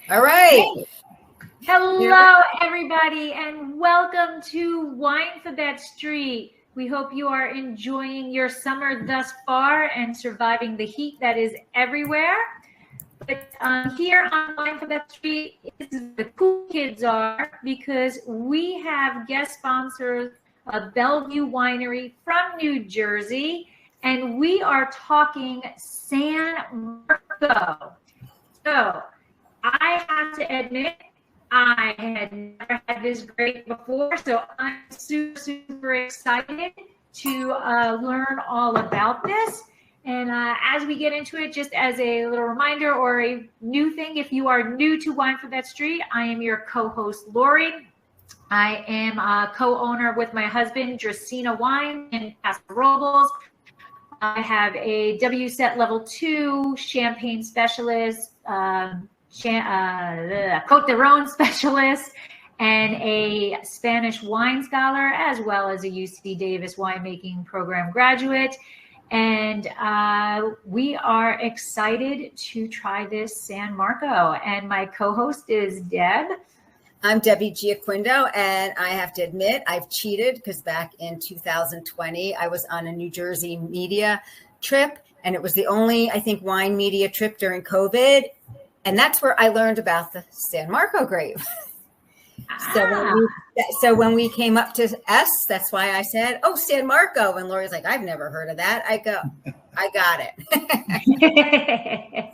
All right. Hello, everybody, and welcome to Winephabet Street. We hope you are enjoying your summer thus far and surviving the heat that is everywhere. But here on Winephabet Street is where the cool kids are, because we have guest sponsors of Bellevue Winery from New Jersey, and we are talking San Marco. So I have to admit, I had never had this grape before, so I'm super excited to learn all about this. And as we get into it, just as a little reminder or a new thing, if you are new to Winephabet Street, I am your co-host, Lori. I am a co-owner with my husband, Dracaena Wine in Revolves. I have a WSET Level 2 Champagne Specialist, Côte d'Aron specialist, and a Spanish wine scholar, as well as a UC Davis winemaking program graduate. And we are excited to try this San Marco. And my co-host is Deb. I'm Debbie Giaquindo, and I have to admit I've cheated because back in 2020, I was on a New Jersey media trip, and it was the only, I think, wine media trip during COVID. And that's where I learned about the San Marco grape. So when we came up to S, that's why I said, "Oh, San Marco." And Lori's like, "I've never heard of that." I go, "I got it."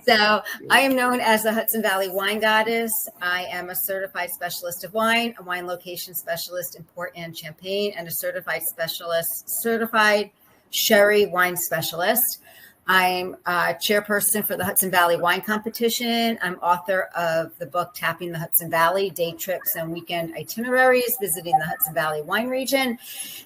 So I am known as the Hudson Valley Wine Goddess. I am a certified specialist of wine, a wine location specialist in port and champagne, and a certified sherry wine specialist. I'm a chairperson for the Hudson Valley Wine Competition. I'm author of the book Tapping the Hudson Valley, Day Trips and Weekend Itineraries, visiting the Hudson Valley wine region.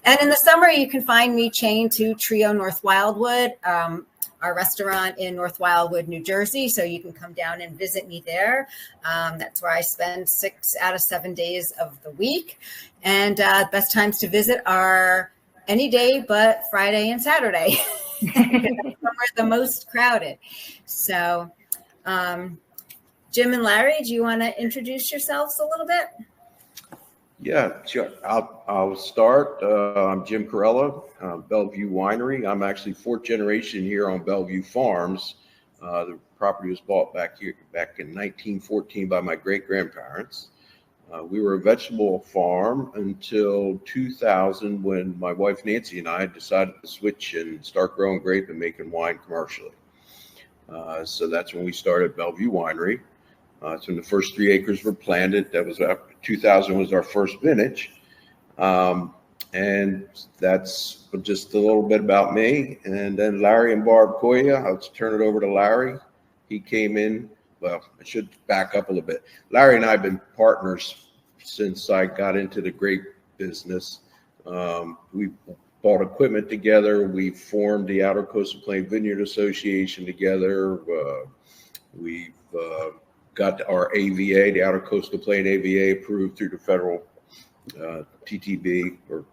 And in the summer, you can find me chained to Trio North Wildwood, our restaurant in North Wildwood, New Jersey. So you can come down and visit me there. That's where I spend 6 out of 7 days of the week. And best times to visit are any day but Friday and Saturday. We're the most crowded. So, Jim and Larry, do you want to introduce yourselves a little bit? Yeah, sure. I'll start. I'm Jim Quarrella, Bellevue Winery. I'm actually 4th generation here on Bellevue Farms. The property was bought back in 1914 by my great-grandparents. We were a vegetable farm until 2000, when my wife Nancy and I decided to switch and start growing grape and making wine commercially. So that's when we started Bellevue Winery. That's when the first 3 acres were planted. That was after 2000 was our first vintage. And that's just a little bit about me. And then Larry and Barb Coia, I'll turn it over to Larry. He came in. Well, I should back up a little bit. Larry and I have been partners since I got into the grape business. We bought equipment together. We formed the Outer Coastal Plain Vineyard Association together. We've got our AVA, the Outer Coastal Plain AVA, approved through the federal TTB, or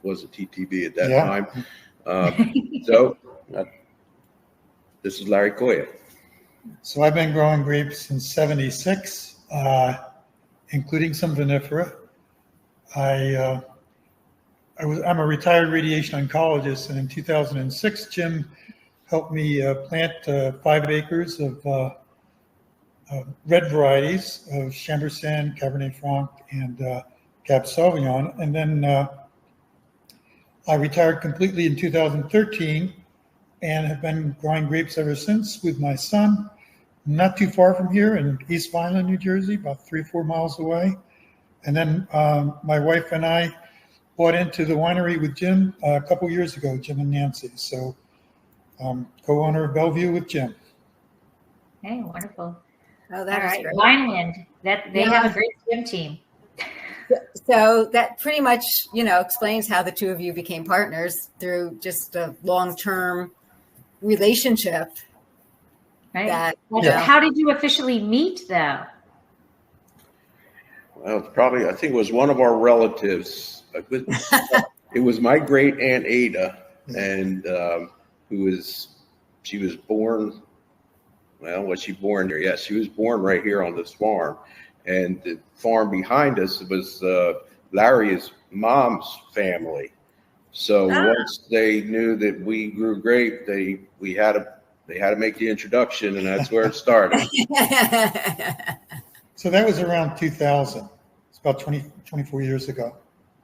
was it TTB at that time? This is Larry Coia. So I've been growing grapes since '76, including some vinifera. I'm a retired radiation oncologist, and in 2006, Jim helped me plant 5 acres of red varieties of Chambourcin, Cabernet Franc, and Cab Sauvignon. And then I retired completely in 2013 and have been growing grapes ever since with my son. Not too far from here in East Vineland, New Jersey, about 3 or 4 miles away. And then my wife and I bought into the winery with Jim a couple years ago, Jim and Nancy. So co-owner of Bellevue with Jim. Hey, wonderful. Oh, that's all right. great. Wineland, they have a great swim team. So that pretty much, explains how the two of you became partners through just a long-term relationship. Right. How did you officially meet, though? Well, it's probably, I think it was one of our relatives. It was my great aunt Ada, and she was born Well, was she born there? Yes, she was born right here on this farm. And the farm behind us was Larry's mom's family. So once they knew that we grew grape, they had to make the introduction, and that's where it started. So that was around 2000. It's about 24 years ago.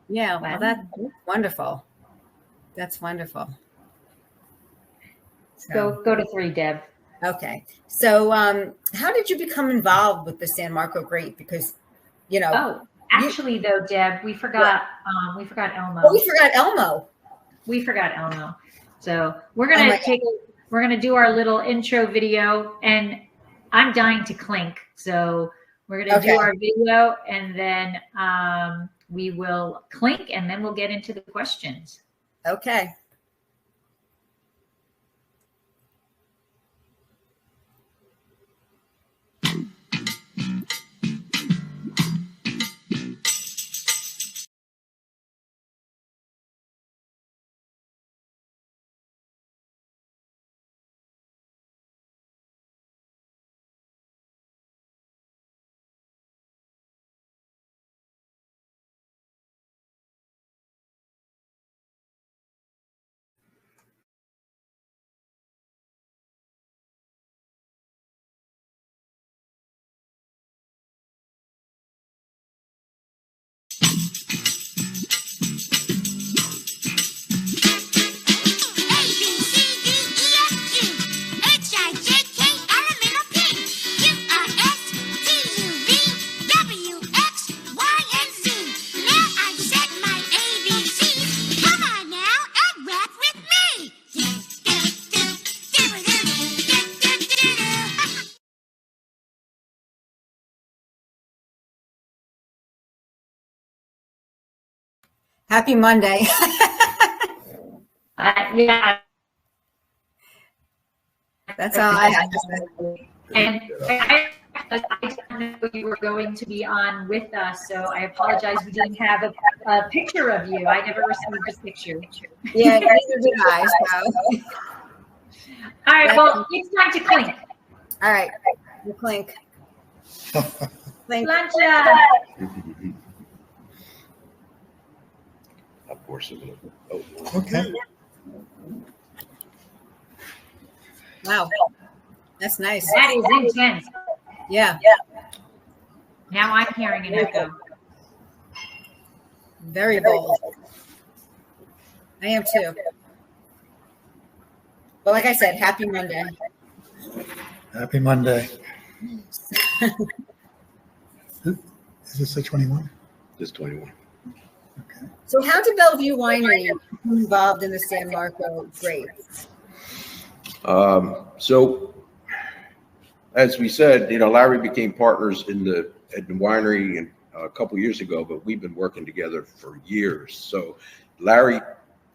Yeah, well, that's wonderful. That's wonderful. So, go to 3, Deb. Okay. So how did you become involved with the San Marco grape? Because, you know. Oh, actually, though, Deb, we forgot Elmo. We forgot Elmo. We forgot Elmo. So we're gonna do our little intro video, and I'm dying to clink. So we're gonna do our video, and then we will clink, and then we'll get into the questions. Okay. Happy Monday. Yeah. That's all I had to say. And I didn't know you were going to be on with us, so I apologize. We didn't have a picture of you. I never received a picture. Yeah, neither did I. So. All right, well, it's time to clink. All right, we'll clink. Clink. Plancha. Of course, Okay. Wow, that's nice. That is intense. Yeah. Now I'm hearing an echo. Very bold. I am too. But like I said, happy Monday. Happy Monday. Is this a 21? This 21. Okay. So how did Bellevue Winery become involved in the San Marco grape? So as we said, Larry became partners at the winery a couple years ago, but we've been working together for years. So I'm going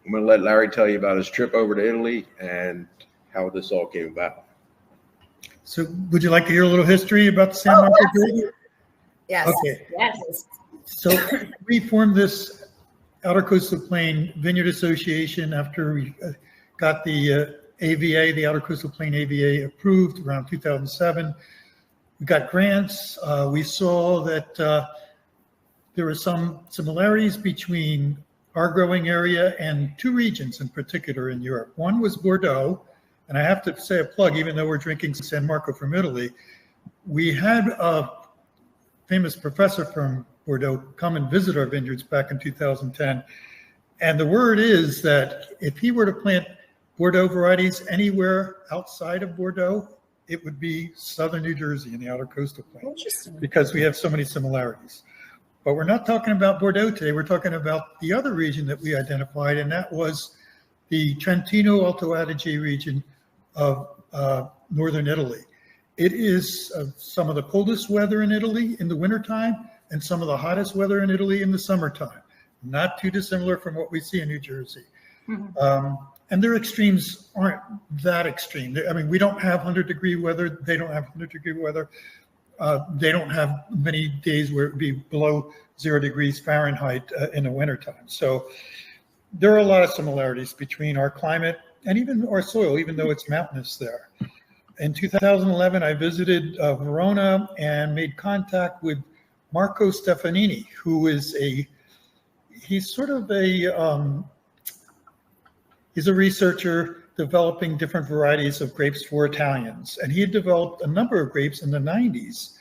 to let Larry tell you about his trip over to Italy and how this all came about. So would you like to hear a little history about the San Marco grape? Yes. Okay. Yes. So we formed this Outer Coastal Plain Vineyard Association after we got the AVA, the Outer Coastal Plain AVA, approved around 2007. We got grants. We saw that there were some similarities between our growing area and two regions in particular in Europe. One was Bordeaux, and I have to say a plug, even though we're drinking San Marco from Italy, we had a famous professor from Bordeaux come and visit our vineyards back in 2010. And the word is that if he were to plant Bordeaux varieties anywhere outside of Bordeaux, it would be southern New Jersey in the Outer Coastal Plain, because we have so many similarities. But we're not talking about Bordeaux today. We're talking about the other region that we identified, and that was the Trentino Alto Adige region of northern Italy. It is some of the coldest weather in Italy in the wintertime and some of the hottest weather in Italy in the summertime. Not too dissimilar from what we see in New Jersey. Mm-hmm. And their extremes aren't that extreme. I mean, we don't have 100-degree weather. They don't have 100-degree weather. They don't have many days where it would be below 0 degrees Fahrenheit in the wintertime. So there are a lot of similarities between our climate and even our soil, even though it's mountainous there. In 2011, I visited Verona and made contact with Marco Stefanini, who is he's a researcher developing different varieties of grapes for Italians. And he had developed a number of grapes in the 90s,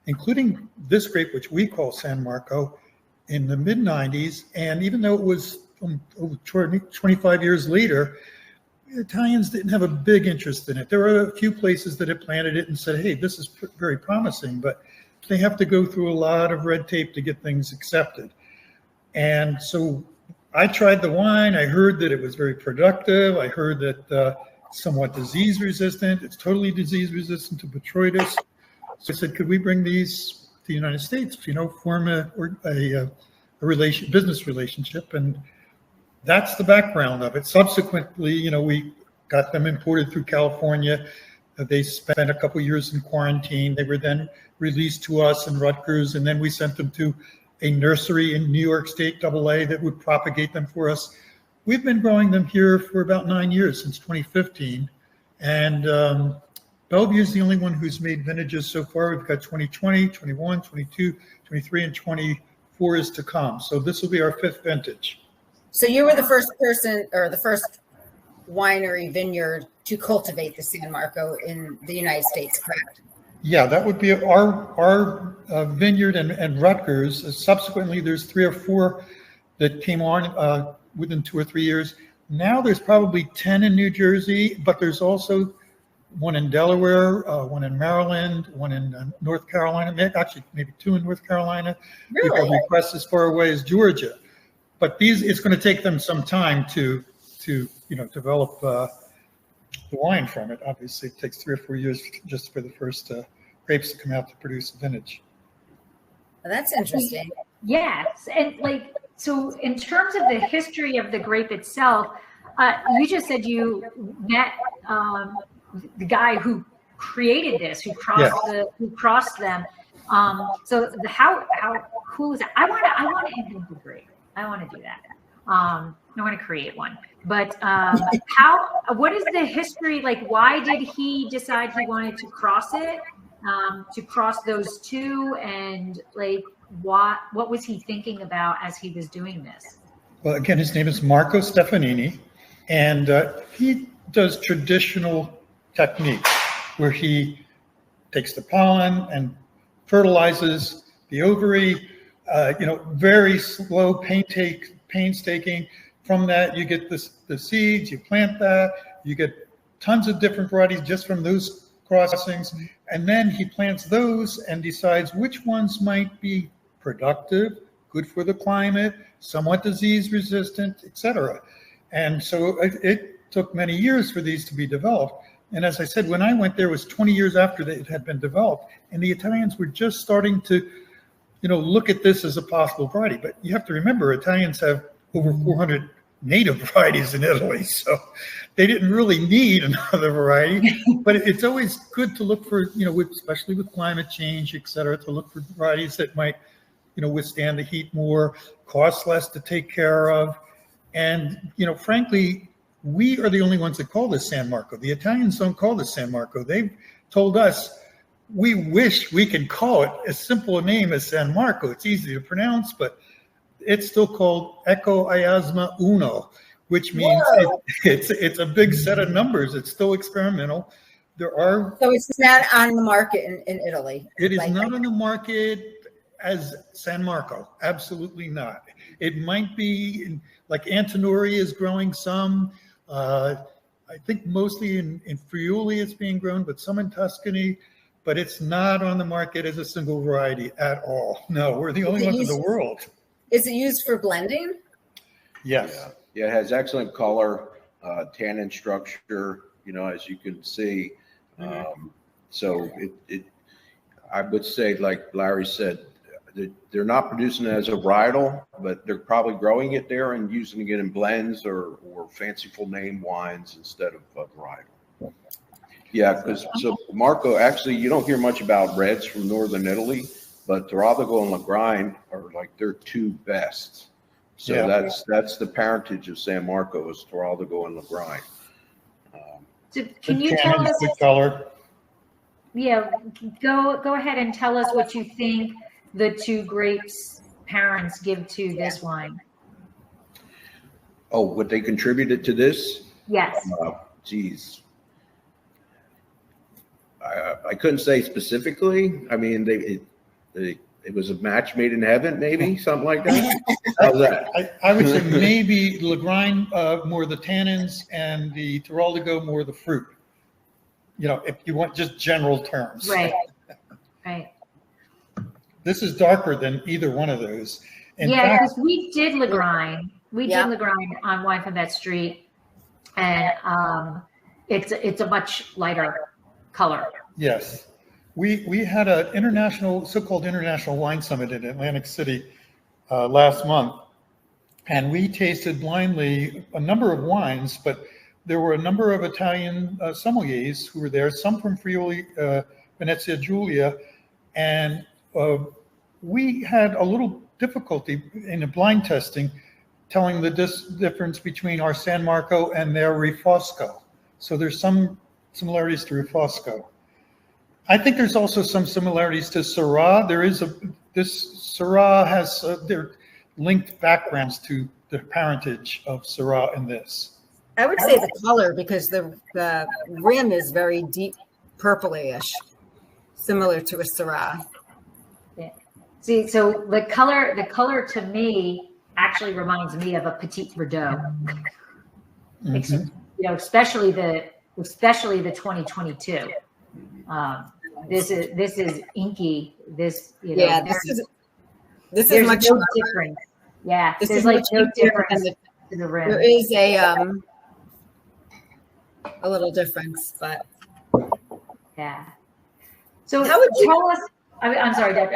including this grape, which we call San Marco, in the mid 90s. And even though it was 25 years later, the Italians didn't have a big interest in it. There were a few places that had planted it and said, hey, this is very promising, but they have to go through a lot of red tape to get things accepted. And so I tried the wine. I heard that it was very productive. I heard that somewhat disease resistant. It's totally disease resistant to Botrytis. So I said, could we bring these to the United States, form a business relationship? And that's the background of it. Subsequently, we got them imported through California. They spent a couple years in quarantine. They were then released to us in Rutgers, and then we sent them to a nursery in New York State, AA, that would propagate them for us. We've been growing them here for about 9 years, since 2015. And Bellevue is the only one who's made vintages so far. We've got 2020, 21, 22, 23, and 24 is to come. So this will be our 5th vintage. So you were the first person, or the first winery vineyard to cultivate the San Marco in the United States, correct? Yeah, that would be our vineyard and Rutgers. Subsequently, there's 3 or 4 that came on within 2 or 3 years. Now there's probably 10 in New Jersey, but there's also one in Delaware, one in Maryland, one in North Carolina, actually maybe 2 in North Carolina. Really? We have requests as far away as Georgia. But it's going to take them some time to develop the wine from it. Obviously, it takes 3 or 4 years just for the first grapes to come out to produce a vintage. Well, that's interesting. Yes, and so in terms of the history of the grape itself, you just said you met the guy who created this, who crossed them. So how cool is that? I want to invent the grape. I want to do that. I want to create one. But what is the history? Why did he decide he wanted to cross it, to cross those two? And what was he thinking about as he was doing this? Well, again, his name is Marco Stefanini, and he does traditional technique where he takes the pollen and fertilizes the ovary, very slow, painstaking. From that, you get the seeds, you plant that, you get tons of different varieties just from those crossings. And then he plants those and decides which ones might be productive, good for the climate, somewhat disease resistant, etc. And so it took many years for these to be developed. And as I said, when I went there, it was 20 years after it had been developed. And the Italians were just starting to look at this as a possible variety. But you have to remember, Italians have over 400 native varieties in Italy. So they didn't really need another variety. But it's always good to look for, especially with climate change, et cetera, to look for varieties that might, withstand the heat more, cost less to take care of. And, frankly, we are the only ones that call this San Marco. The Italians don't call this San Marco. They've told us, we wish we could call it as simple a name as San Marco. It's easy to pronounce, but it's still called Eco Iasma Uno, which means it's a big set of numbers. It's still experimental. So it's not on the market in Italy. It is not on the market as San Marco. Absolutely not. It might be like Antinori is growing some. I think mostly in Friuli it's being grown, but some in Tuscany. But it's not on the market as a single variety at all. No, we're the only ones in the world. Is it used for blending? Yes. Yeah, it has excellent color, tannin structure, as you can see. So I would say, like Larry said, they're not producing it as a varietal, but they're probably growing it there and using it in blends or fanciful name wines instead of varietal. Yeah, because Marco, actually, you don't hear much about reds from northern Italy, but Torago and Lagrind are like their 2 best. So that's the parentage of San Marco is Torago and Lagrind. So can you tell us? Color. go ahead and tell us what you think the two grapes parents give to this wine. Oh, what they contributed to this? Yes. Geez. I couldn't say specifically. I mean, it was a match made in heaven, maybe something like that. How's that? I would say maybe Lagrein more the tannins and the Teroldego more the fruit. You know, if you want just general terms. Right. This is darker than either one of those. Yeah, because we did Lagrein. We did Lagrein on Winephabet Street, and it's a much lighter color. Yes. We had an so-called international wine summit in Atlantic City last month, and we tasted blindly a number of wines, but there were a number of Italian sommeliers who were there, some from Friuli, Venezia Giulia, and we had a little difficulty in the blind testing telling the difference between our San Marco and their Refosco. So there's some similarities to Refosco. I think there's also some similarities to Syrah. This Syrah has their linked backgrounds to the parentage of Syrah in this. I would say the color, because the rim is very deep purplyish, similar to a Syrah. Yeah. See, so the color to me actually reminds me of a Petit Verdot. Mm-hmm. You know, especially the 2022. This is inky. This is much no different. Yeah, this there's is like much no difference to the rim. There is a little difference, but yeah. So how would you tell us? I'm sorry, Deb.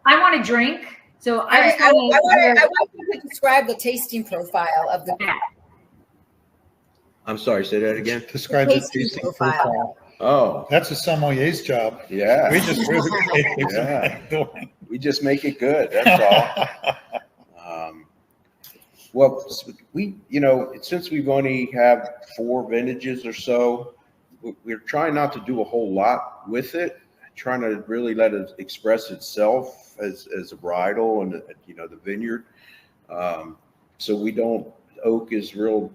I want to drink. So I want you to describe the tasting profile of the. I'm sorry, say that again. Describe the tasting profile. Oh, that's a sommelier's job. Yeah. We just make it good. That's all. Well, since we've only have 4 vintages or so, we're trying not to do a whole lot with it, trying to really let it express itself as a varietal and the vineyard. So we don't. Oak is real.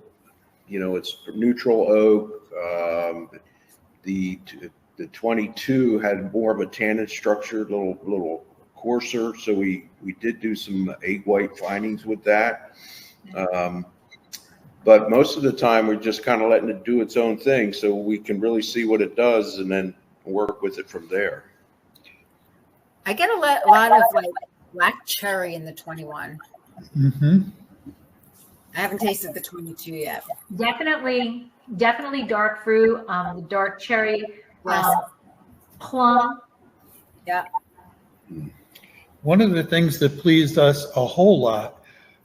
It's neutral oak. The 22 had more of a tannin structure, little coarser. So we did do some egg white findings with that. But most of the time we're just kind of letting it do its own thing so we can really see what it does and then work with it from there. I get a lot of like black cherry in the 21. Mm-hmm. I haven't tasted the 22 yet. Definitely dark fruit, the dark cherry, plum. Yeah. One of the things that pleased us a whole lot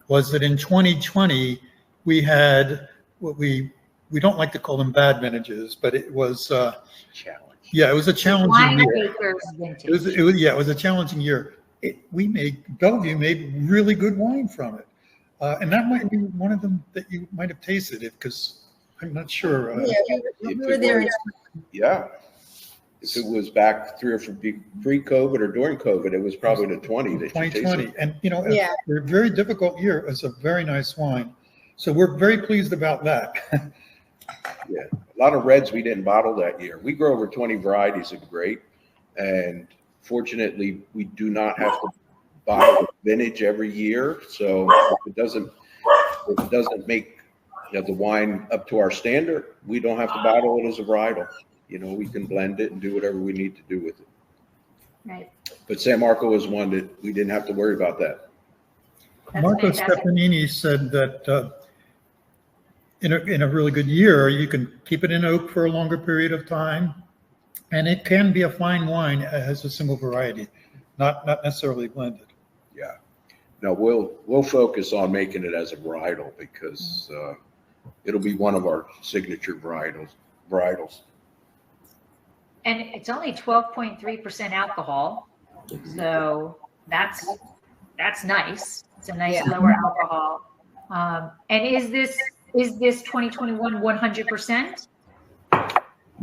was that in 2020 we had what we don't like to call them bad vintages, but it was challenge. Yeah, it was a challenging year. It was a challenging year. Bellevue made really good wine from it, and that might be one of them that you might have tasted it, because I'm not sure. We were there. Yeah. If it was back 3 or 4 pre-COVID or during COVID, it was probably the 2020. And a very difficult year. It was a very nice wine. So we're very pleased about that. Yeah, a lot of reds we didn't bottle that year. We grow over 20 varieties of grape, and fortunately, we do not have to bottle vintage every year. So if it doesn't make the wine up to our standard, we don't have to bottle it as a varietal. We can blend it and do whatever we need to do with it. Right. But San Marco was one that we didn't have to worry about that. Marco Stefanini said that in a really good year, you can keep it in oak for a longer period of time, and it can be a fine wine as a single variety, not necessarily blended. Yeah. No, we'll focus on making it as a varietal because it'll be one of our signature varietals. And it's only 12.3% alcohol, so that's nice. It's a nice lower alcohol. And is this 2021 100%?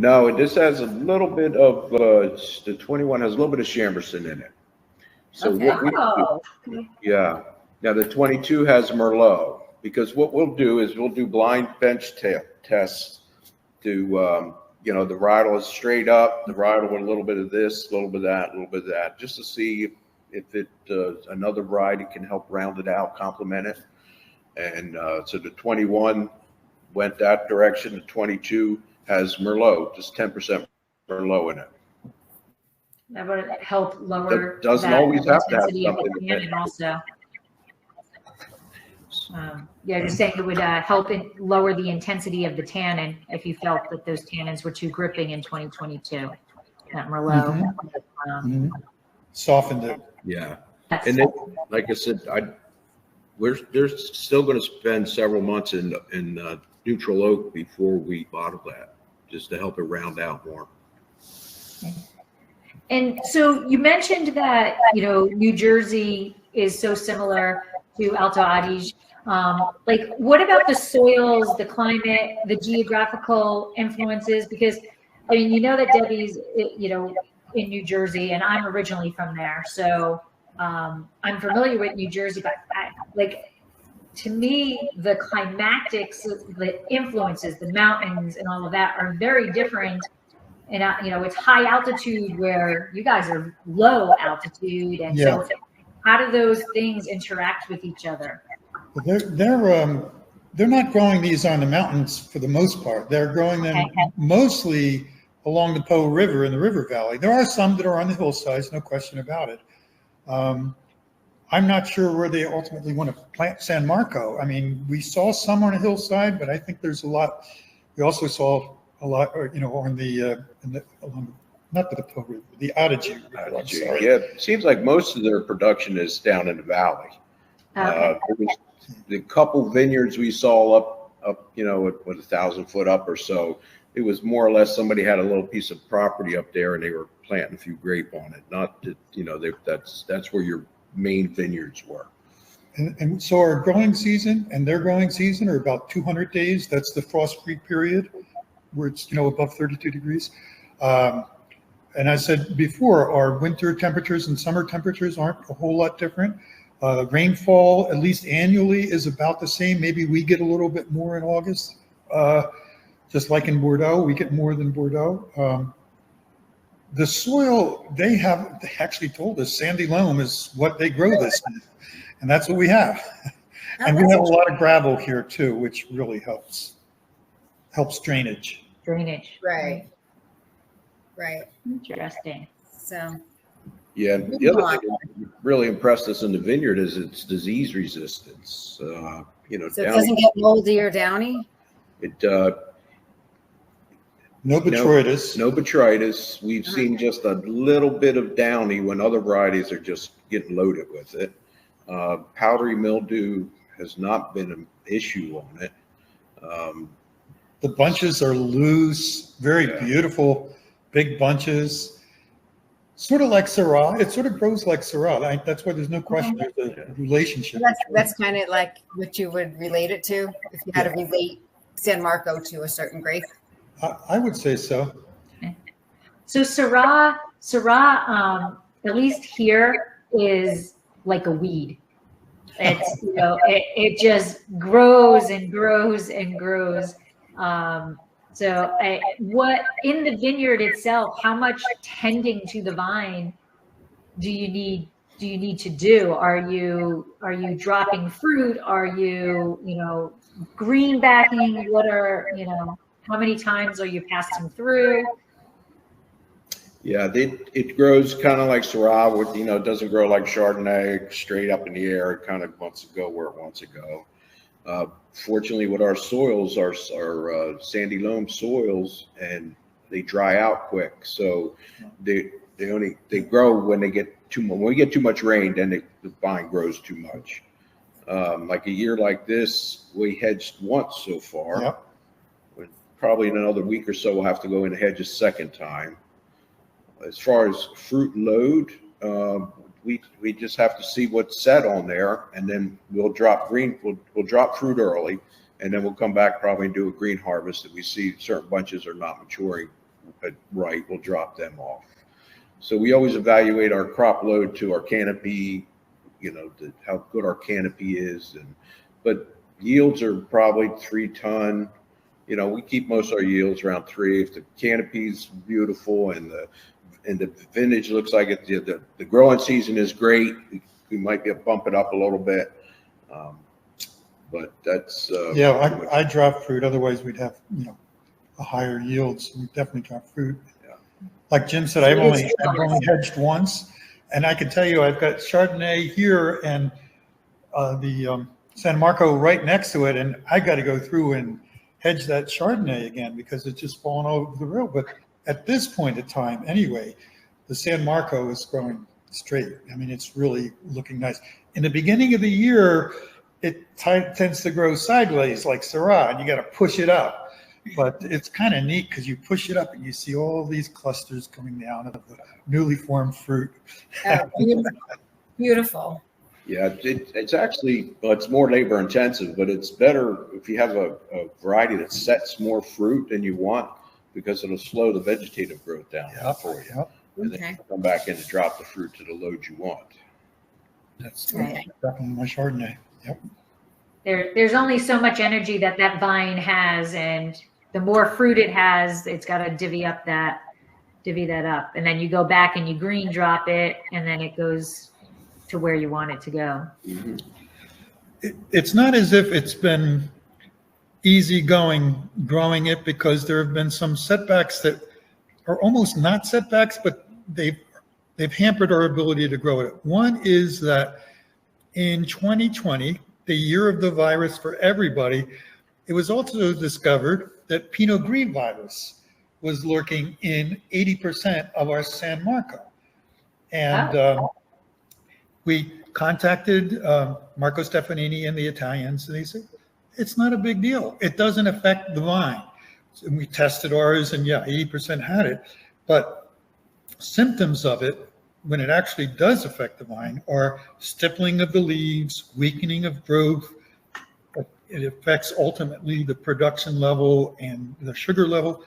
No, this has a little bit of, the 21 has a little bit of Chamberson in it. So Okay. what we Oh, yeah. Now the 22 has Merlot, because what we'll do is we'll do blind bench tests to, you know, the varietal is straight up, the varietal with a little bit of this, a little bit of that, a little bit of that, just to see if it another variety can help round it out, complement it. And so the 21 went that direction. The 22 has Merlot, just 10% Merlot in it. that would help lower That doesn't that always have to have intensity of something the in it. tannin also. Yeah, just saying it would help lower the intensity of the tannin if you felt that those tannins were too gripping in 2022. That Merlot. Softened it. Yeah. And then, like I said, they're still going to spend several months in neutral oak before we bottle that, just to help it round out more. And so you mentioned that, you know, New Jersey is so similar to Alto Adige. Like, what about the soils, the climate, the geographical influences? Because, I mean, you know that Debbie's, you know, in New Jersey, and I'm originally from there. So I'm familiar with New Jersey, but like, to me, the climatics, the influences, the mountains and all of that are very different. And, you know, it's high altitude where you guys are low altitude. And so how do those things interact with each other? They're not growing these on the mountains for the most part. They're growing them mostly along the Po River in the river valley. There are some that are on the hillsides, no question about it. I'm not sure where they ultimately want to plant San Marco. I mean, we saw some on a hillside, but I think there's a lot. We also saw a lot, you know, on along, not the Po River, the Adige River. Yeah, it seems like most of their production is down in the valley. Okay. The couple vineyards we saw up, you know, with 1,000 foot up or so, it was more or less somebody had a little piece of property up there and they were planting a few grape on it. Not that, you know, that's where your main vineyards were. And so our growing season and their growing season are about 200 days. That's the frost-free period where it's, you know, above 32 degrees. And I said before, our winter temperatures and summer temperatures aren't a whole lot different. Rainfall, at least annually, is about the same. Maybe we get a little bit more in August. Just like in Bordeaux, we get more than Bordeaux. The soil, they actually told us sandy loam is what they grow this in, and that's what we have. And we have a lot of gravel here too, which really helps drainage. Right. Interesting. So. Yeah, the other thing that really impressed us in the vineyard is its disease resistance. You know, so it doesn't get moldy or downy? No botrytis. No botrytis. We've seen just a little bit of downy when other varieties are just getting loaded with it. Powdery mildew has not been an issue on it. The bunches are loose, very beautiful, big bunches. Sort of like Syrah. It sort of grows like Syrah. That's why there's no question there's a relationship. That's kind of like what you would relate it to if you had to relate San Marco to a certain grape. I would say so. So Syrah, at least here, is like a weed. It's, you know, it just grows and grows and grows. So what in the vineyard itself, how much tending to the vine do you need to do? Are you dropping fruit? Are you, you know, greenbacking? What are, you know, how many times are you passing through? Yeah, it grows kind of like Syrah, with, you know, it doesn't grow like Chardonnay straight up in the air. It kind of wants to go where it wants to go. Fortunately, with our soils, our sandy loam soils, and they dry out quick. So they grow when they get when we get too much rain, then the vine grows too much. Like a year like this, we hedged once so far. Yep. Probably in another week or so, we'll have to go in and hedge a second time. As far as fruit load, we just have to see what's set on there, and then we'll drop we'll drop fruit early, and then we'll come back probably and do a green harvest if we see certain bunches are not maturing right, we'll drop them off. So we always evaluate our crop load to our canopy, how good our canopy is. But yields are probably 3 ton. We keep most of our yields around 3. If the canopy's beautiful and the vintage looks like it, the growing season is great, we might be able to bump it up a little bit. But that's I drop fruit. Otherwise, we'd have a higher yield. So we definitely drop fruit. Yeah. Like Jim said, I've only hedged once, and I can tell you I've got Chardonnay here and the San Marco right next to it, and I got to go through and hedge that Chardonnay again because it's just fallen over the rail. But at this point in time, anyway, the San Marco is growing straight. I mean, it's really looking nice. In the beginning of the year, it tends to grow sideways like Syrah, and you got to push it up. But it's kind of neat because you push it up and you see all these clusters coming down of the newly formed fruit. Beautiful. Yeah, it's actually, it's more labor intensive, but it's better if you have a variety that sets more fruit than you want because it'll slow the vegetative growth down for you. And then you come back in to drop the fruit to the load you want. That's definitely my Chardonnay. Yep. There's only so much energy that vine has, and the more fruit it has, it's got to divvy that up, and then you go back and you green drop it, and then it goes to where you want it to go. Mm-hmm. It's not as if it's been easy going growing it, because there have been some setbacks that are almost not setbacks, but they've hampered our ability to grow it. One is that in 2020, the year of the virus for everybody, it was also discovered that Pinot Gris virus was lurking in 80% of our San Marco. And we contacted Marco Stefanini and the Italians, and they said, it's not a big deal. It doesn't affect the vine. And we tested ours, and 80% had it. But symptoms of it, when it actually does affect the vine, are stippling of the leaves, weakening of growth. It affects ultimately the production level and the sugar level.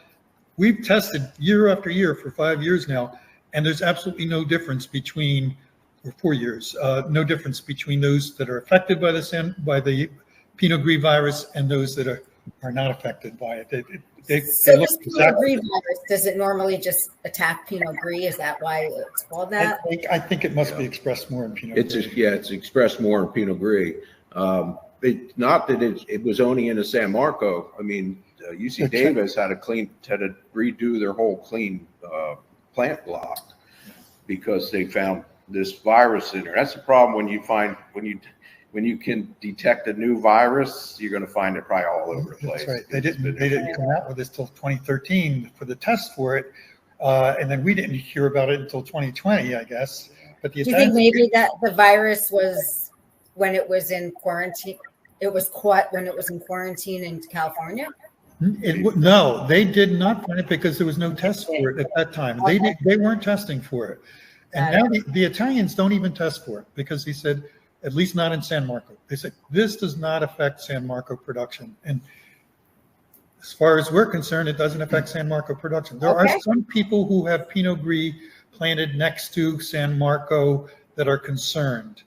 We've tested year after year for 5 years now, and there's absolutely no difference between, or 4 years, no difference between those that are affected by the Pinot Gris virus and those that are not affected by it. They look Pinot Gris virus, does it normally just attack Pinot Gris? Is that why it's called that? I think it must be expressed more in Pinot Gris. It's expressed more in Pinot Gris. It's not that it was only in the San Marco. I mean, UC Davis had to redo their whole clean plant block because they found this virus in there. That's the problem when you can detect a new virus, you're going to find it probably all over the place. That's right. They didn't come out with this till 2013 for the test for it, and then we didn't hear about it until 2020, I guess. But do you think maybe that the virus was when it was in quarantine? It was caught when it was in quarantine in California. No, they did not find it because there was no test for it at that time. Okay. They weren't testing for it, and now the Italians don't even test for it because he said, at least not in San Marco. They said, this does not affect San Marco production. And as far as we're concerned, it doesn't affect San Marco production. There are some people who have Pinot Gris planted next to San Marco that are concerned.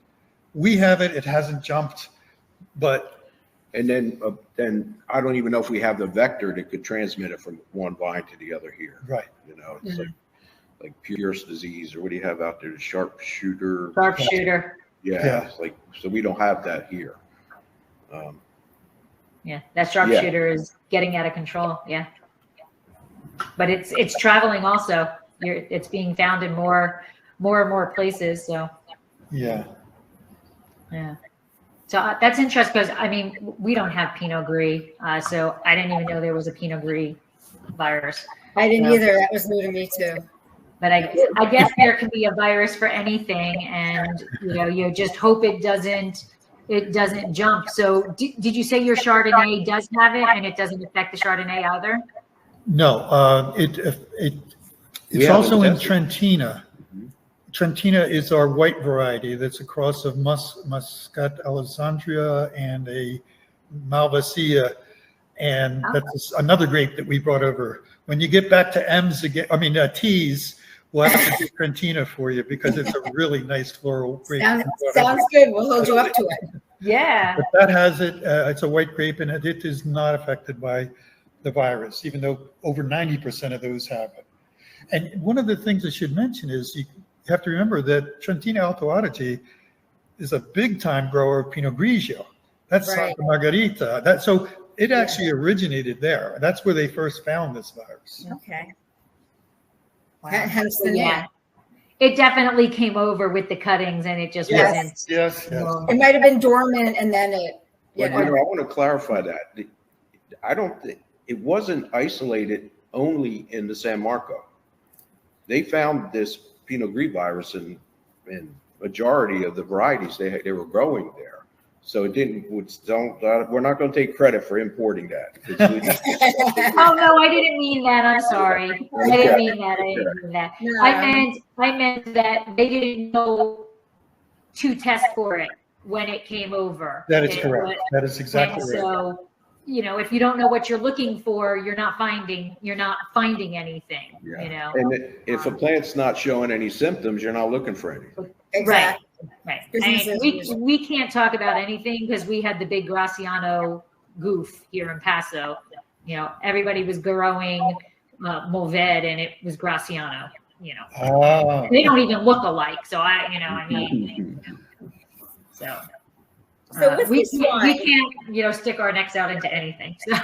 We have it. It hasn't jumped, but. And then I don't even know if we have the vector that could transmit it from one vine to the other here. Right. It's like Pierce disease, or what do you have out there? The sharpshooter. Sharpshooter. Yeah. It's like, so we don't have that here. That sharpshooter is getting out of control. Yeah. But it's traveling also. It's being found in more and more places. So. Yeah. So that's interesting because I mean we don't have Pinot Gris, so I didn't even know there was a Pinot Gris virus. I didn't either. That was new to me too. But I guess there can be a virus for anything, and you just hope it doesn't jump. So did you say your Chardonnay does have it, and it doesn't affect the Chardonnay either? No, it's also in Trentina. Trentina is our white variety. That's a cross of Muscat Alessandria and a Malvasia, And that's another grape that we brought over. When you get back to M's again, T's, we'll have to do Trentina for you because it's a really nice floral grape. Sounds good. We'll hold you up to it. Yeah. But that has it. It's a white grape, and it is not affected by the virus, even though over 90% of those have it. And one of the things I should mention is you have to remember that Trentino Alto Adige is a big-time grower of Pinot Grigio. That's Right. Santa Margherita. So it actually originated there. That's where they first found this virus. Okay. Wow. Hence the name. Yeah. It definitely came over with the cuttings, and it just Yes. wasn't. Yes. It might have been dormant, and then it. But, I want to clarify that. I don't think it wasn't isolated only in the San Marco. They found this Pinot Gris virus in majority of the varieties they were growing there. So it didn't. We're not going to take credit for importing that. Oh no, I didn't mean that. I'm sorry. I didn't mean that. No. I meant that they didn't know to test for it when it came over. That is correct. That is exactly right. So, if you don't know what you're looking for, you're not finding anything. Yeah. And if a plant's not showing any symptoms, you're not looking for anything. Exactly. Right. We can't talk about anything because we had the big Graciano goof here in Paso. Everybody was growing Mourvèdre, and it was Graciano. They don't even look alike. So we can't, stick our necks out into anything. So.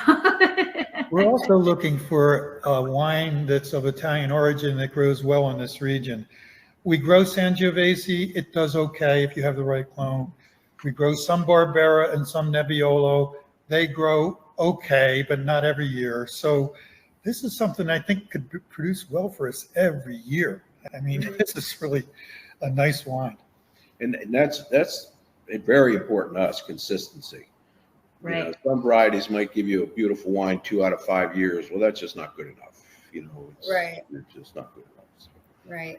We're also looking for a wine that's of Italian origin that grows well in this region. We grow Sangiovese. It does okay if you have the right clone. We grow some Barbera and some Nebbiolo. They grow okay, but not every year. So this is something I think could produce well for us every year. I mean, this is really a nice wine. And that's very important to us, consistency. Right. Some varieties might give you a beautiful wine 2 out of 5 years. Well, that's just not good enough. Right. It's just not good enough. So. Right.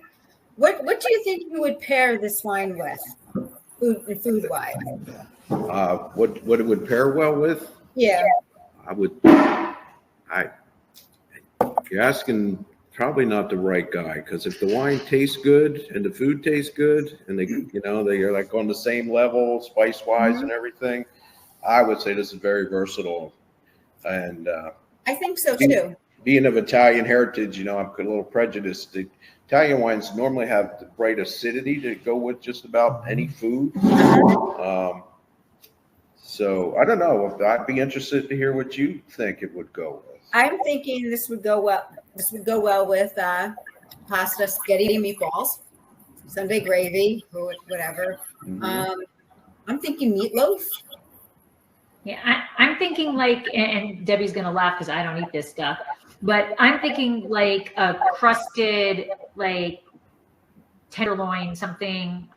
What do you think you would pair this wine with, food wise? What it would pair well with? Yeah. You're asking probably not the right guy, because if the wine tastes good and the food tastes good and they are like on the same level spice wise and everything, I would say this is very versatile. And I think so too. Being of Italian heritage, I'm a little prejudiced. The Italian wines normally have the bright acidity to go with just about any food. So I don't know. I'd be interested to hear what you think it would go with. I'm thinking this would go well. This would go well with pasta, spaghetti, and meatballs, Sunday gravy, or whatever. Mm-hmm. I'm thinking meatloaf. Yeah, I'm thinking and Debbie's gonna laugh because I don't eat this stuff, but I'm thinking like a crusted tenderloin, something.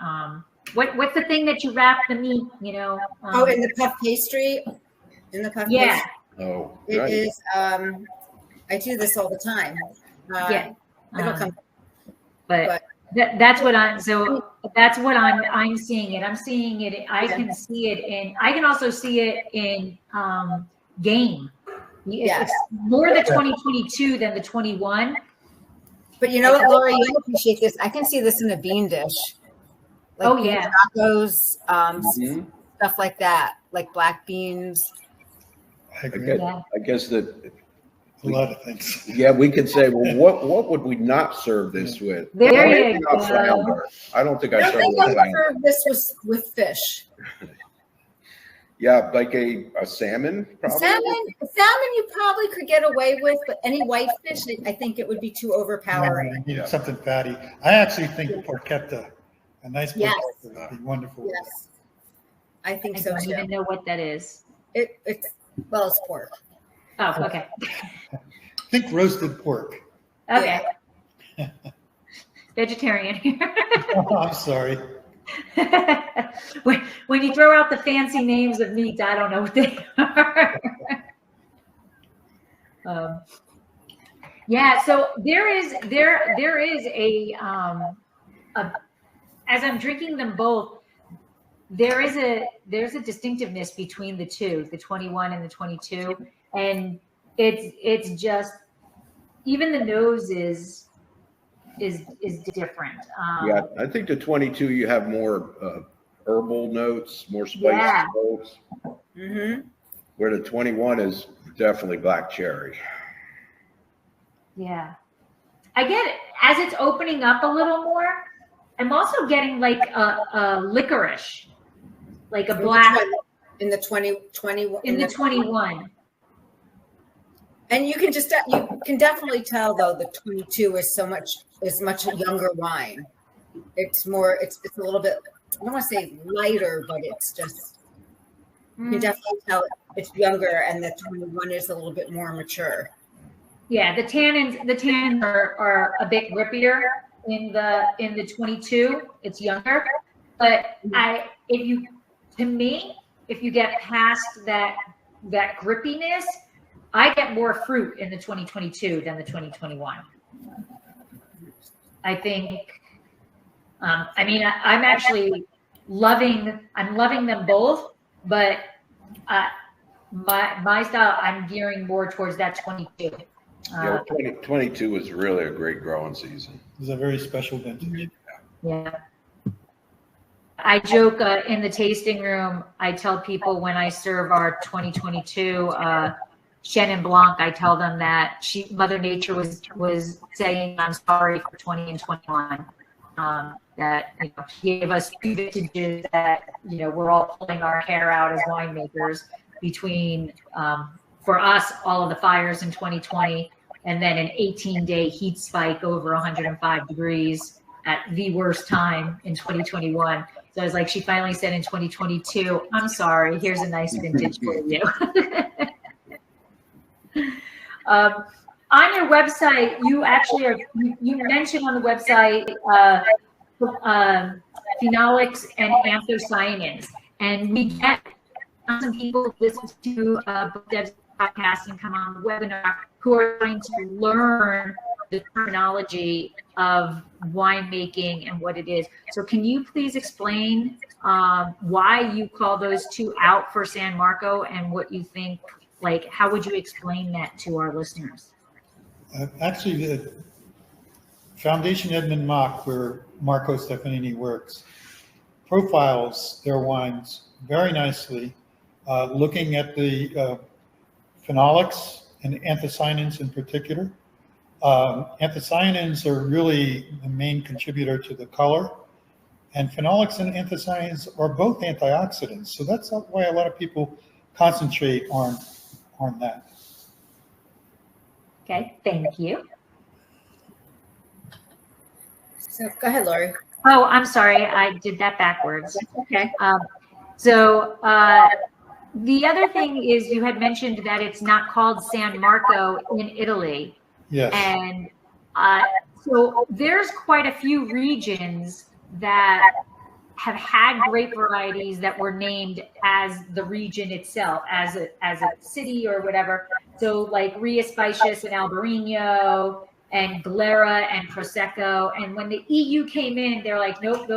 What's the thing that you wrap the meat? In the puff pastry. Yeah. Oh, it right. is. I do this all the time. Yeah. It'll come. But that's what I'm seeing it. I'm seeing it. I can see it I can also see it in game. Yes. It's more the 2022 than the 21. But you know what, Lori, you'll appreciate this. I can see this in a bean dish. Tacos, stuff like that, like black beans. I guess that a lot of things. Yeah, we could say, well, what would we not serve this with? There you go. Flounder. I don't think I serve this with fish. Yeah, like a salmon. Probably. Salmon you probably could get away with, but any white fish, I think it would be too overpowering. Something fatty. I actually think porchetta, a nice porchetta would be wonderful. Yes, I think so too. I don't even know what that is. It's pork. Oh, okay. Think roasted pork. Okay. Vegetarian here. I'm sorry. When you throw out the fancy names of meat, I don't know what they are. So there is a as I'm drinking them both, there's a distinctiveness between the two, the 21 and the 22. and it's just, even the nose is different. Yeah, I think the 22 you have more herbal notes, more spicy notes. Mm-hmm. Where the 21 is definitely black cherry. Yeah, I get it as it's opening up a little more. I'm also getting like a licorice, like a black in the 20 in the 21. And you can definitely tell though the 22 is much younger wine. It's a little bit, I don't want to say lighter, but it's just, you can definitely tell it's younger, and the 21 is a little bit more mature. Yeah, the tannins are a bit grippier in the 22. It's younger, but if you get past that grippiness, I get more fruit in the 2022 than the 2021. I think. I mean, I'm actually loving them both, but my style, I'm gearing more towards that 22. Yeah, 22 was really a great growing season. It was a very special vintage. Yeah. I joke in the tasting room, I tell people when I serve our 2022 Chenin Blanc, I tell them that Mother Nature was saying, I'm sorry for 20 and 21. That she gave us 2 vintages that we're all pulling our hair out as winemakers between for us all of the fires in 2020 and then an 18-day heat spike over 105 degrees at the worst time in 2021. So I was like, she finally said in 2022, I'm sorry, here's a nice vintage for you. On your website, you mentioned on the website phenolics and anthocyanins, and we get some people listen to Deb's podcast and come on the webinar who are trying to learn the terminology of winemaking and what it is. So can you please explain why you call those two out for San Marco and what you think, like, how would you explain that to our listeners? Actually, the Foundation Edmund Mock, where Marco Stefanini works, profiles their wines very nicely, looking at the phenolics and anthocyanins in particular. Anthocyanins are really the main contributor to the color, and phenolics and anthocyanins are both antioxidants. So that's why a lot of people concentrate on that. Okay, thank you. So go ahead, Lori. Oh, I'm sorry, I did that backwards. Okay. So the other thing is you had mentioned that it's not called San Marco in Italy. Yes. And so there's quite a few regions that have had grape varieties that were named as the region itself, as a city or whatever. So like Ria Spicius and Albarino and Glera and Prosecco. And when the EU came in, they're like, nope,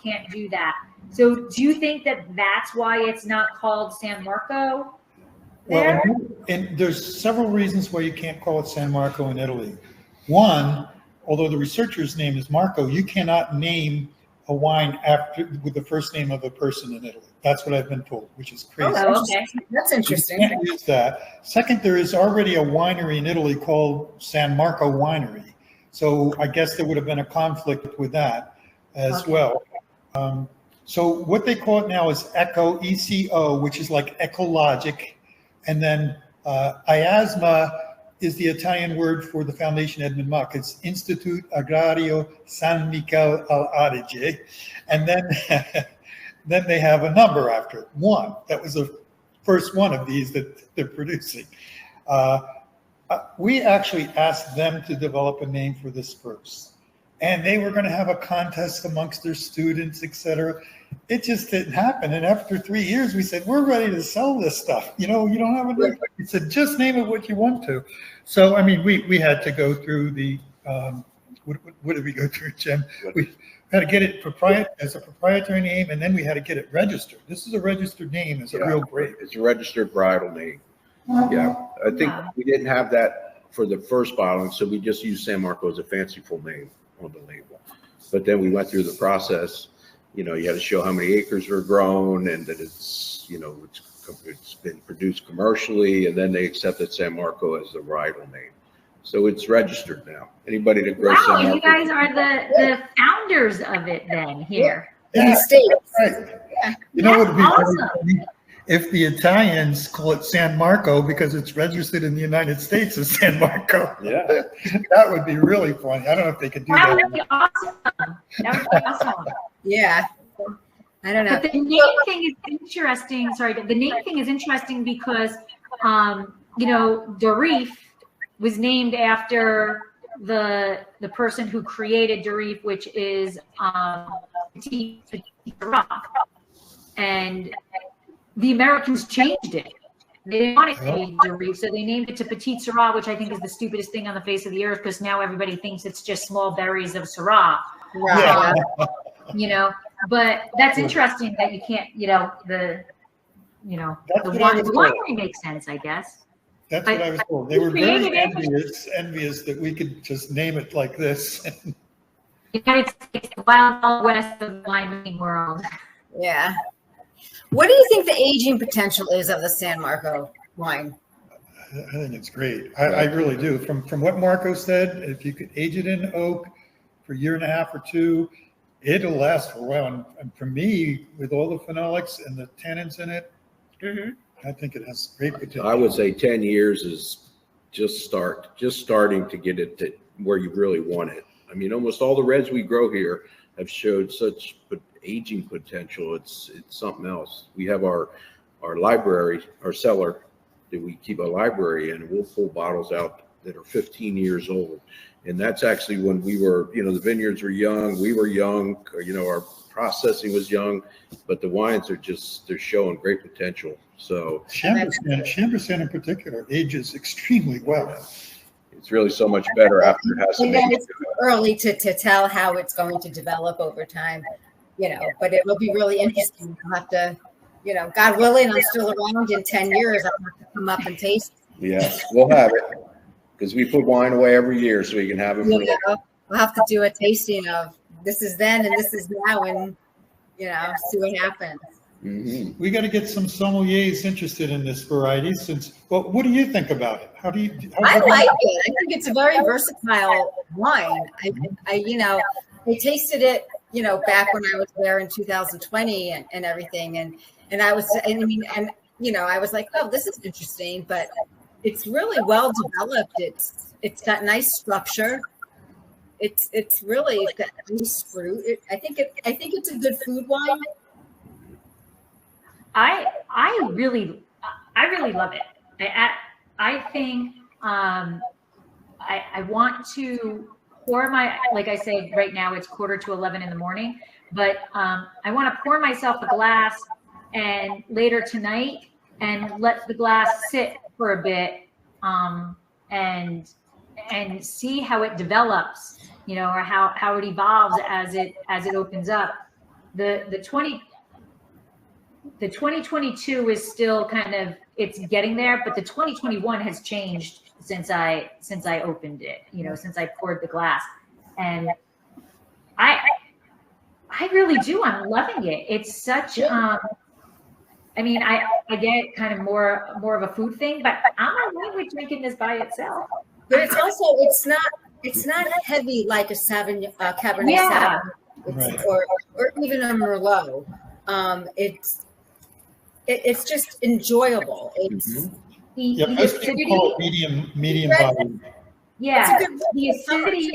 can't do that. So do you think that that's why it's not called San Marco there? Well, and there's several reasons why you can't call it San Marco in Italy. One, although the researcher's name is Marco, you cannot name a wine with the first name of a person in Italy. That's what I've been told, which is crazy. Oh, okay. That's interesting. You can't use that. Second, there is already a winery in Italy called San Marco Winery. So I guess there would have been a conflict with that as well. So what they call it now is ECO, ECO, which is like ecologic. And then IASMA is the Italian word for the Foundation Edmund Mock. It's Institute Agrario San Michele al Adige. And then, then they have a number after it, 1. That was the first one of these that they're producing. We actually asked them to develop a name for this first. And they were going to have a contest amongst their students, etc. It just didn't happen. And after 3 years, we said, we're ready to sell this stuff. You know, you don't have a name. He said, just name it what you want to. So, I mean, we had to go through the, what did we go through, Jim? We had to get it as a proprietary name, and then we had to get it registered. This is a registered name. It's a real grape. It's a registered varietal name. Yeah, I think we didn't have that for the first bottling, so we just used San Marco as a fanciful name on the label. But then we went through the process. You know, you had to show how many acres were grown and that it's, you know, it's been produced commercially, and then they accepted San Marco as the varietal name. So it's registered now. Anybody that grows San Marco. You guys are the founders of it then here. In the States. Right. You know what would be awesome? Funny? If the Italians call it San Marco because it's registered in the United States as San Marco. Yeah. That would be really funny. I don't know if they could do that. That would be awesome. That would be awesome. Yeah. I don't know. But the name thing is interesting. Sorry, the name thing is interesting because, you know, Durif was named after the person who created Durif, which is Petit Syrah. And the Americans changed it. They didn't want it to be Durif, so they named it to Petit Syrah, which I think is the stupidest thing on the face of the earth because now everybody thinks it's just small berries of Syrah. Right. You know, but that's interesting that you can't, you know, the winery makes sense, I guess. That's what I was told. They were very envious that we could just name it like this. United States, the wild west of the winemaking world. Yeah. What do you think the aging potential is of the San Marco wine? I think it's great. I really do. From what Marco said, if you could age it in oak for a year and a half or two, it'll last for a while. And for me, with all the phenolics and the tannins in it, I think it has great potential. I would say 10 years is just starting to get it to where you really want it. I mean, almost all the reds we grow here have showed such aging potential. It's something else. We have our library, our cellar that we keep a library in, and we'll pull bottles out that are 15 years old. And that's actually when we were, you know, the vineyards were young, we were young, or, you know, our processing was young, but the wines are they're showing great potential. So Chambersin in particular ages extremely well. It's really so much better after it has to make it's early to tell how it's going to develop over time, you know, but it will be really interesting. I'll have to, you know, God willing, I'm still around in 10 years. I'll have to come up and taste. Yeah, we'll have it because we put wine away every year so we can have it. We'll have to do a tasting of this is then and this is now and, you know, see what happens. We got to get some sommeliers interested in this variety. Well, what do you think about it? I like it. I think it's a very versatile wine. I you know, I tasted it, you know, back when I was there in 2020 and everything, and you know, I was like, oh, this is interesting, but it's really well developed. It's got nice structure. It's really got nice fruit. I think it's a good food wine. I really love it. I think I want to pour like I say, right now it's 10:45 in the morning, but I want to pour myself a glass and later tonight and let the glass sit for a bit and see how it develops, you know, or how it evolves as it opens up. The 2022 is still kind of, it's getting there, but the 2021 has changed since I opened it, you know, since I poured the glass. And I really do. I'm loving it. It's such, I mean, I get kind of more of a food thing, but I'm all right with drinking this by itself. But it's also, it's not heavy like a Cabernet Sauvignon or even a Merlot. It's just enjoyable. It's the acidity, medium body. Yeah, the acidity.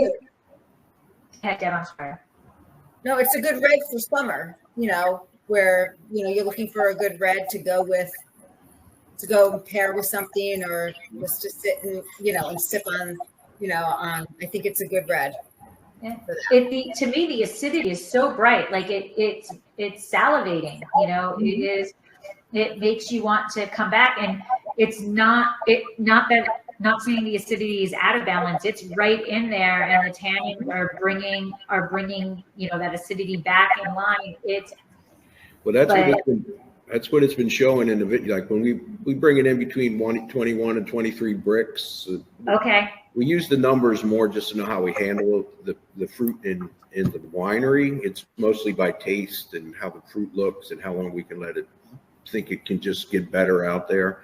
I'm sorry. No, it's a good red for summer. You know, where you know you're looking for a good red to go pair with something, or just to sit and and sip on. I think it's a good red. Yeah. To me, the acidity is so bright, like it's salivating. You know, it is. It makes you want to come back, and it's not saying the acidity is out of balance. It's right in there, and the tannins are bringing that acidity back in line. That's what it's been showing in the video. Like when we bring it in between 21 and 23 bricks. Okay. We use the numbers more just to know how we handle the fruit in the winery. It's mostly by taste and how the fruit looks and how long we can let it think it can just get better out there.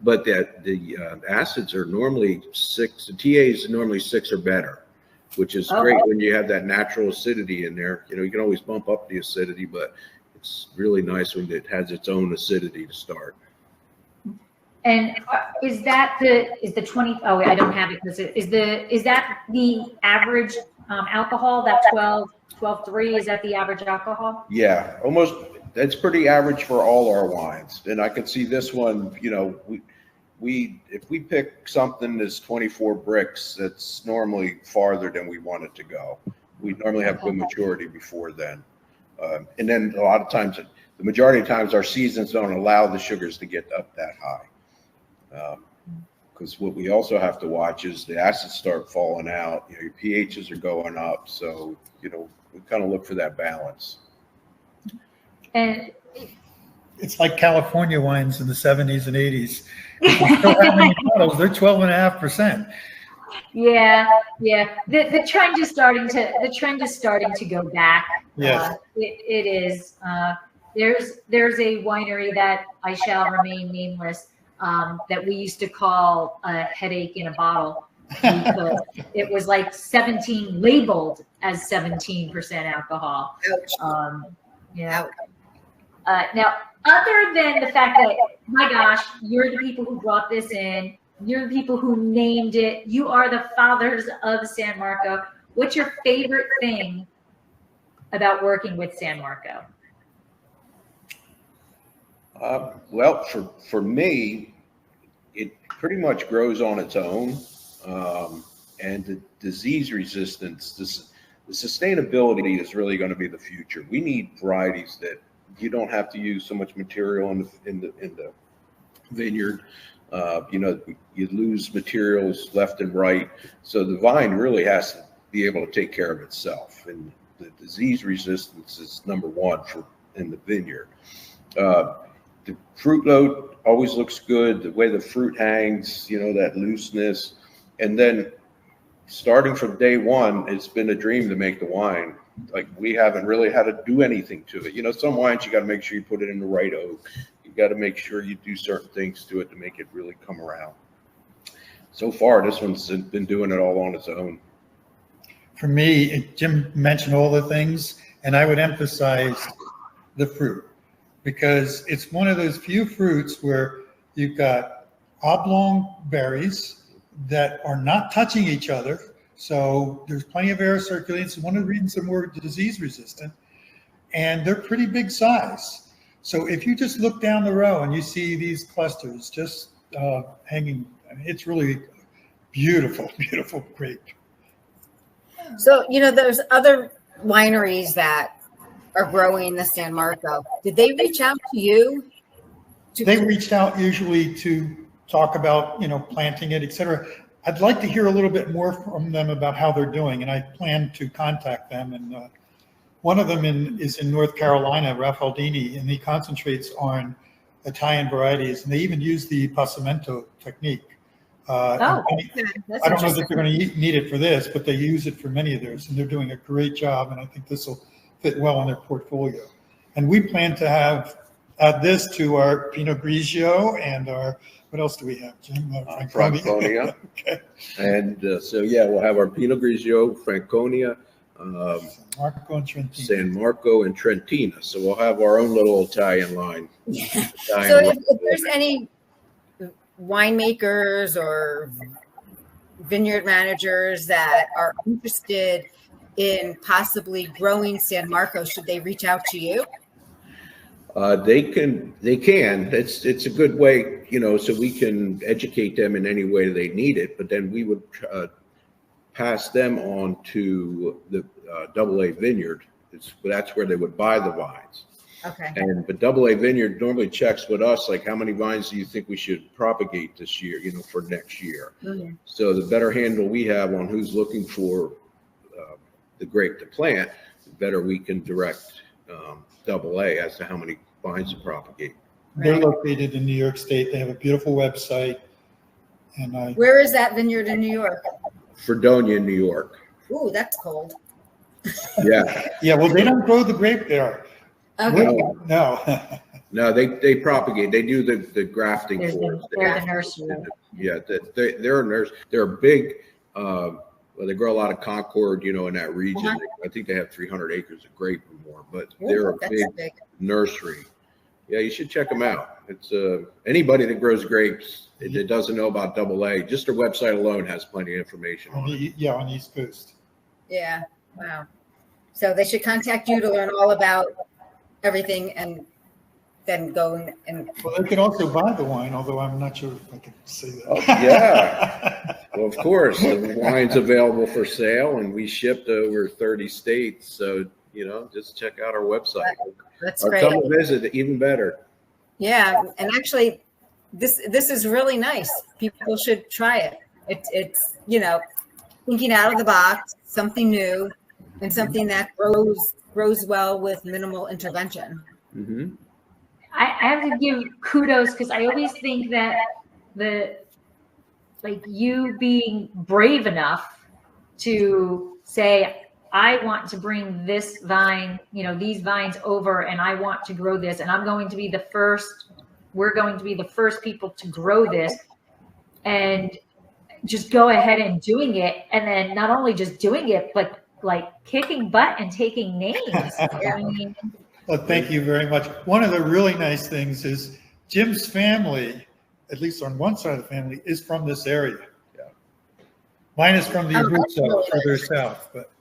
But that the acids are normally 6. The TAs are normally 6 or better, which is great when you have that natural acidity in there. You know, you can always bump up the acidity, but it's really nice when it has its own acidity to start. And is that the 20? Oh, I don't have it. Is that the average alcohol? That 12.3 is that the average alcohol? Yeah, almost. That's pretty average for all our wines. And I can see this one. You know, if we pick something that's 24 bricks, that's normally farther than we want it to go. We normally have good maturity before then. And then a lot of times, the majority of times, our seasons don't allow the sugars to get up that high. Because what we also have to watch is the acids start falling out. You know, your pHs are going up. So, you know, we kind of look for that balance. And it's like California wines in the 70s and 80s. Bottles, they're 12.5%. Yeah. The trend is starting to go back. Yes. It is. There's a winery that I shall remain nameless that we used to call a headache in a bottle because it was like 17 labeled as 17% alcohol. Yeah. Now, other than the fact that, my gosh, you're the people who brought this in, you're the people who named it, you are the fathers of San Marco. What's your favorite thing about working with San Marco? Well, for me, it pretty much grows on its own, and the disease resistance, the sustainability is really going to be the future. We need varieties that you don't have to use so much material in the vineyard. You know, you lose materials left and right, so the vine really has to be able to take care of itself. And the disease resistance is number one in the vineyard. The fruit load always looks good. The way the fruit hangs, you know, that looseness, and then starting from day one, it's been a dream to make the wine. Like, we haven't really had to do anything to it. You know, some wines you got to make sure you put it in the right oak. You got to make sure you do certain things to it to make it really come around. So far, this one's been doing it all on its own. For me, Jim mentioned all the things, and I would emphasize the fruit, because it's one of those few fruits where you've got oblong berries that are not touching each other. So there's plenty of air circulating. It's one of the reasons they're more disease resistant, and they're pretty big size. So if you just look down the row and you see these clusters just hanging, it's really beautiful, beautiful grape. So, you know, there's other wineries that are growing the San Marco. Did they reach out to you? They reached out usually to talk about, you know, planting it, et cetera. I'd like to hear a little bit more from them about how they're doing, and I plan to contact them. And one of them is in North Carolina, Ralph Aldini, and he concentrates on Italian varieties, and they even use the passamento technique. I don't know that they're going to need it for this, but they use it for many of theirs, and they're doing a great job, and I think this will fit well in their portfolio. And we plan to add this to our Pinot Grigio and our, what else do we have, Jim? Franconia. Okay. And so, yeah, we'll have our Pinot Grigio, Franconia, San Marco and Trentina. So we'll have our own little Italian line. So if there's any winemakers or vineyard managers that are interested in possibly growing San Marco, should they reach out to you? They can. It's a good way, you know, so we can educate them in any way they need it. But then we would pass them on to the AA vineyard. That's where they would buy the vines. Okay. But AA vineyard normally checks with us, like, how many vines do you think we should propagate this year, you know, for next year? Mm-hmm. So the better handle we have on who's looking for the grape to plant, the better we can direct AA as to how many vines to propagate. They're located in New York State. They have a beautiful website. And where is that vineyard in New York? Fredonia, New York. Ooh, that's cold. Yeah. Yeah, well, they don't grow the grape there. Okay. No. No, they propagate. They do the grafting for us. They're the nursery. Yeah, they're a nurse. They're a big. Well, they grow a lot of Concord, in that region. I think they have 300 acres of grape or more. But they're a big nursery. Yeah, you should check them out. It's anybody that grows grapes that doesn't know about AA. Just their website alone has plenty of information on it. Yeah, on the East Coast. Yeah. Wow. So they should contact you to learn all about everything and then go and. Well, they can also buy the wine, although I'm not sure if I can say that. Oh, yeah. Well, of course, the wine's available for sale, and we ship to over 30 states. So, just check out our website. That's or great. come visit, even better. Yeah, and actually, this is really nice. People should try it. It's thinking out of the box, something new, and something that grows well with minimal intervention. Mm-hmm. I have to give kudos because I always think that you being brave enough to say, I want to bring this vine, these vines over, and I want to grow this, and we're going to be the first people to grow this, and just go ahead and doing it. And then not only just doing it, but like kicking butt and taking names. Well, thank you very much. One of the really nice things is Jim's family, at least on one side of the family, is from this area. Yeah. Mine is from the Abruzzo, further south. But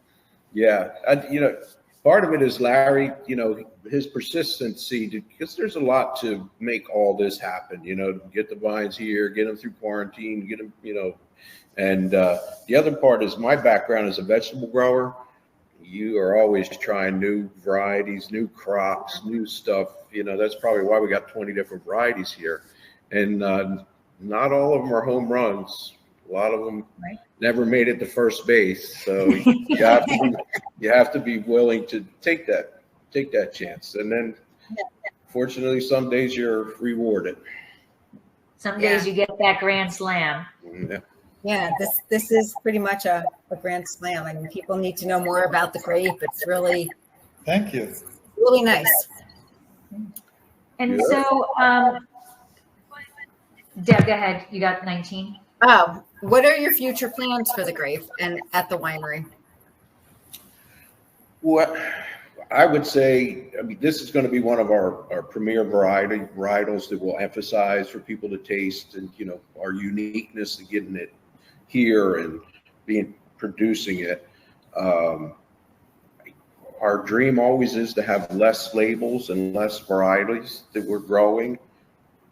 yeah, part of it is Larry, his persistency, because there's a lot to make all this happen, get the vines here, get them through quarantine, get them, and the other part is my background as a vegetable grower. You are always trying new varieties, new crops, new stuff. That's probably why we got 20 different varieties here. And not all of them are home runs. A lot of them never made it to first base. So you have to be willing to take that chance. And then fortunately, some days you're rewarded. Some days you get that grand slam. Yeah. Yeah, this is pretty much a grand slam. I mean, people need to know more about the grape. It's really, thank you. really nice. And so, Deb, go ahead. You got 19. Oh, what are your future plans for the grape and at the winery? Well, I would say, this is going to be one of our premier varietals that we'll emphasize for people to taste, and our uniqueness of getting it here and producing it. Our dream always is to have less labels and less varieties that we're growing,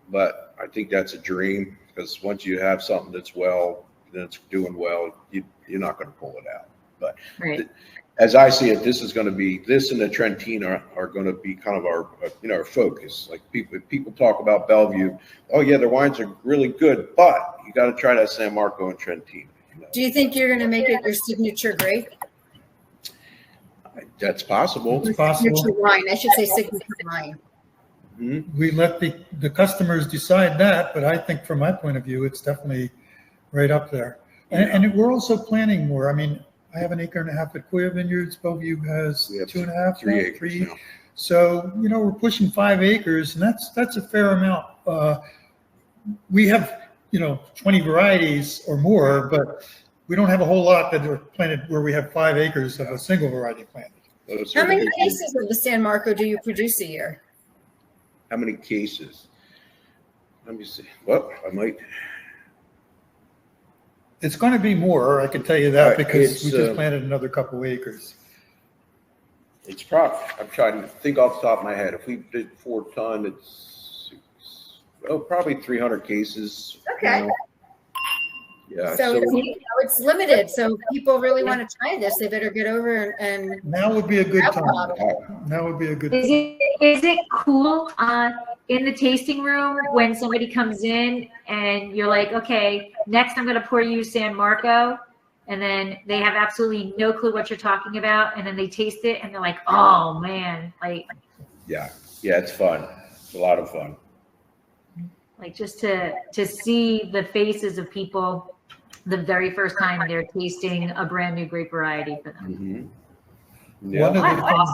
but I think that's a dream, because once you have something that's doing well, you're not going to pull it out. But as I see it, this and the Trentine are going to be kind of our focus. Like people talk about Bellevue, oh yeah, their wines are really good, but you got to try that San Marco and Trentine. Do you think you're going to make it your signature grape? That's possible. It's possible. Signature wine. I should say signature wine. Mm-hmm. We let the customers decide that, but I think from my point of view, it's definitely right up there. And we're also planning more. I mean, I have an acre and a half at Coia Vineyards. Bellevue has 2.5, 3 acres. Now. So, we're pushing 5 acres, and that's a fair amount. We have, 20 varieties or more, but we don't have a whole lot that are planted where we have 5 acres of a single variety planted. How many cases of the San Marco do you produce a year? How many cases? Let me see. Well, I might. It's going to be more, I can tell you that, because we just planted another couple acres. It's probably, I'm trying to think off the top of my head. If we did 4 ton, it's probably 300 cases. Okay. Yeah. So it's limited. So people really want to try this. They better get over and. Now would be a good time. Now would be a good time. Is it cool in the tasting room when somebody comes in and you're like, okay, next I'm going to pour you San Marco, and then they have absolutely no clue what you're talking about, and then they taste it and they're like, oh man, like. Yeah, it's fun. It's a lot of fun. Like just to see the faces of people the very first time they're tasting a brand new grape variety for them. Mm-hmm. Yeah.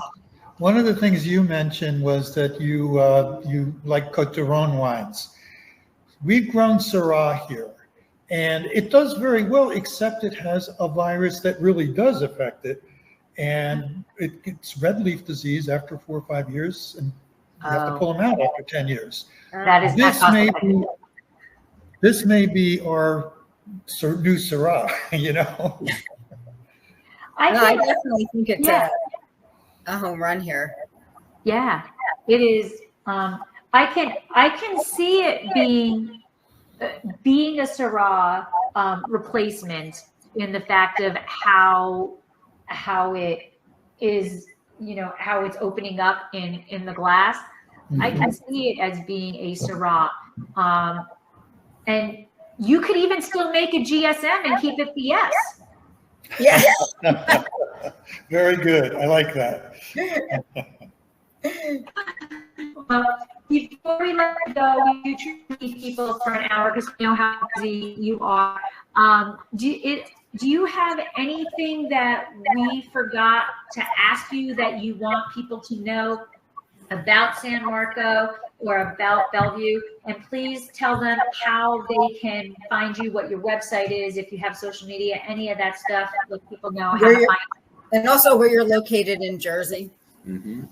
One of the things you mentioned was that you like Côte d'Aron wines. We've grown Syrah here, and it does very well, except it has a virus that really does affect it, and it gets red leaf disease after 4 or 5 years, and you have to pull them out after 10 years. That is This may be our new Syrah, you know. I definitely think it's a home run here. Yeah, it is. I can see it being a Syrah replacement in the fact of how it is, you know, how it's opening up in the glass. Mm-hmm. I can see it as being a Syrah, and you could even still make a GSM and keep it PS. Yes. Very good. I like that. Before we let you go, we do treat people for an hour because we know how busy you are. Do you have anything that we forgot to ask you that you want people to know about San Marco or about Bellevue? And please tell them how they can find you, what your website is, if you have social media, any of that stuff, let people know how to find you. And also where you're located in Jersey. Mm-hmm.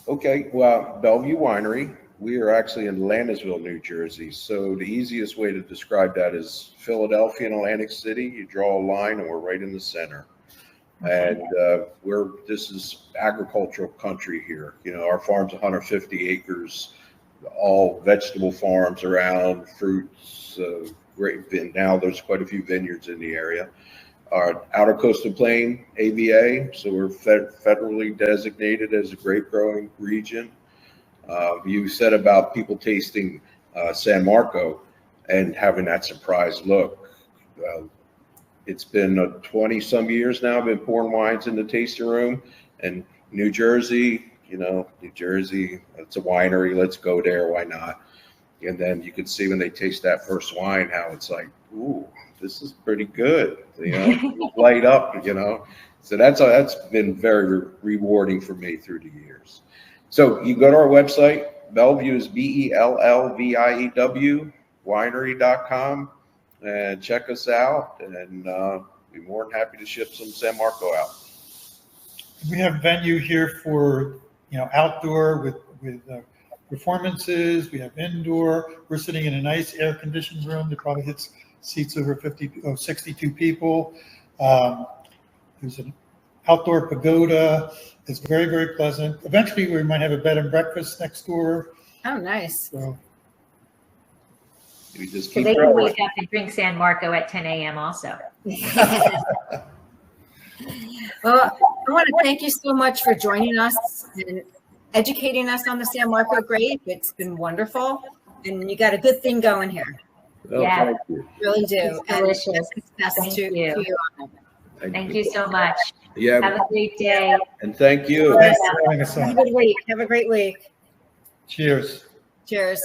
Okay, well, Bellevue Winery, we are actually in Landisville, New Jersey. So the easiest way to describe that is Philadelphia and Atlantic City. You draw a line and we're right in the center. And this is agricultural country here. You know, our farm's 150 acres, all vegetable farms around, fruits, grape. And now there's quite a few vineyards in the area. Our outer coastal plain, AVA, so we're federally designated as a grape growing region. You said about people tasting San Marco and having that surprise look. It's been 20-some years now. I've been pouring wines in the tasting room, and New Jersey, it's a winery. Let's go there. Why not? And then you can see when they taste that first wine, how it's like, ooh, this is pretty good. You know, light up. You know, so that's been very rewarding for me through the years. So you go to our website. Bellevue is BELLVIEW winery.com. And check us out, and be more than happy to ship some San Marco out. We have venue here for, you know, outdoor with performances. We have indoor. We're sitting in a nice air-conditioned room that probably seats over 62 people. There's an outdoor pagoda. It's very, very pleasant. Eventually, we might have a bed and breakfast next door. Oh, nice. So they can wake up and drink San Marco at 10 a.m. also. Well, I want to thank you so much for joining us and educating us on the San Marco grape. It's been wonderful, and you got a good thing going here. Oh, yeah, thank you. Really do. It's delicious. Thank you. Thank you so much. Yeah. Have a great day. And thank you. Thanks for having us on. Have a good week. Have a great week. Cheers. Cheers.